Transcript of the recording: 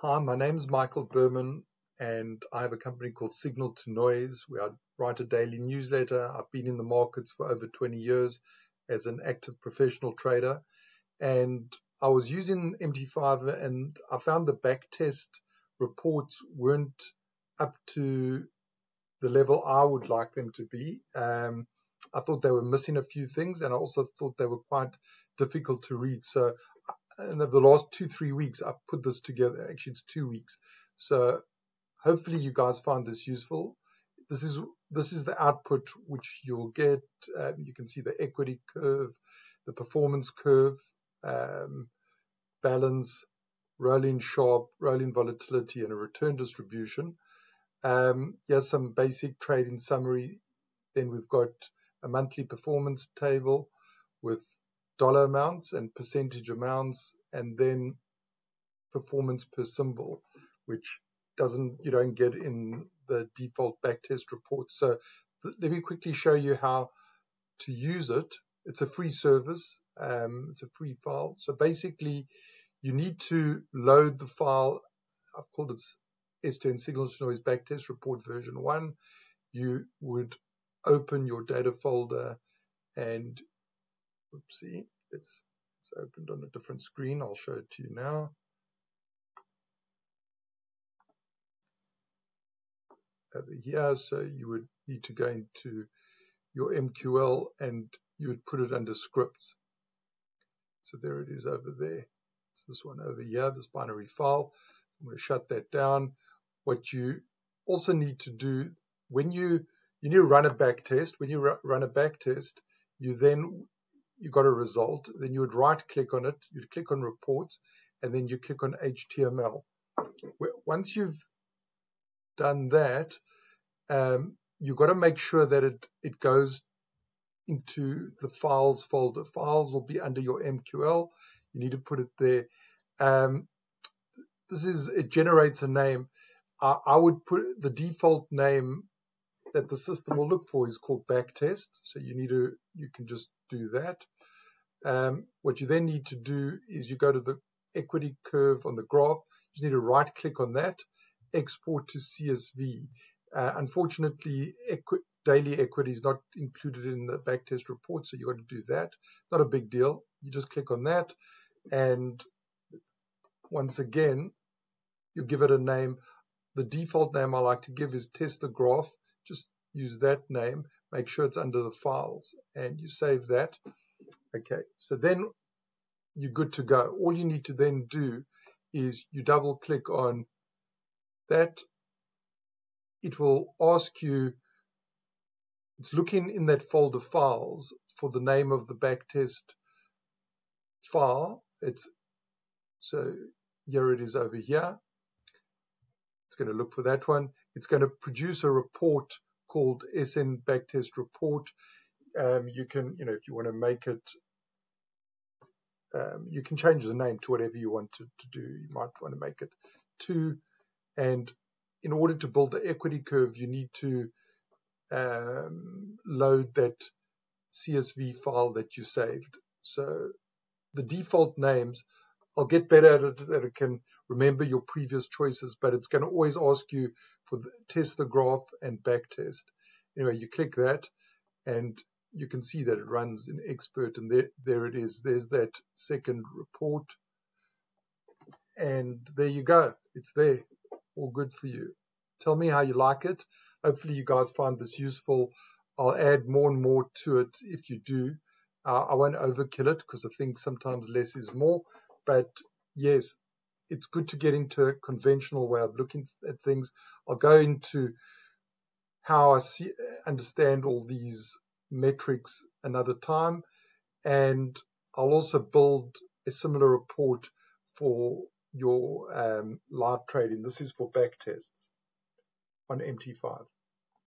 Hi, my name's Michael Berman, and I have a company called Signal to Noise, where I write a daily newsletter. I've been in the markets for over 20 years as an active professional trader, and I was using MT5, and I found the backtest reports weren't up to the level I would like them to be. I thought they were missing a few things, and I also thought they were quite difficult to read. So in the last 2-3 weeks, I've put this together. Actually, it's 2 weeks. So hopefully you guys find this useful. This is the output which you'll get. You can see the equity curve, the performance curve, balance, rolling sharp, rolling volatility, and a return distribution. Here's some basic trading summary. Then we've got a monthly performance table with dollar amounts and percentage amounts, and then performance per symbol, which you don't get in the default backtest report. So let me quickly show you how to use it. It's a free service. It's a free file. So basically, you need to load the file. I've called it S2N Signal to Noise Backtest Report version 1. You would open your data folder and oopsie, it's opened on a different screen. I'll show it to you now. Over here, so you would need to go into your MQL and you would put it under scripts. So there it is over there. It's this one over here, this binary file. I'm going to shut that down. What you also need to do when you need to run a back test. When you run a back test, you got a result. Then you would right click on it. You'd click on reports, and then you click on HTML. Once you've done that, you've got to make sure that it goes into the files folder. Files will be under your MQL. You need to put it there. It generates a name. I would put the default name that the system will look for is called backtest. So you can just do that. What you then need to do is you go to the equity curve on the graph. You just need to right click on that, export to CSV. Unfortunately, daily equity is not included in the backtest report, so you've got to do that. Not a big deal. You just click on that, and once again, you give it a name. The default name I like to give is test the graph. Just use that name. Make sure it's under the files, and you save that. Okay, so then you're good to go. All you need to then do is you double click on that. It will ask you, it's looking in that folder files for the name of the backtest file. So here it is over here. It's going to look for that one. It's going to produce a report called SN Backtest Report. You can, if you want to make it, you can change the name to whatever you want to do. You might want to make it 2. And in order to build the equity curve, you need to load that CSV file that you saved. So the default names, I'll get better at it, that it can remember your previous choices, but it's going to always ask you for the test the graph and backtest. Anyway, you click that, and you can see that it runs in expert, and there it is. There's that second report, and there you go. It's there. All good for you. Tell me how you like it. Hopefully you guys find this useful. I'll add more and more to it if you do. I won't overkill it because I think sometimes less is more. But yes, it's good to get into a conventional way of looking at things. I'll go into how I understand all these metrics another time. And I'll also build a similar report for your live trading. This is for back tests on MT5.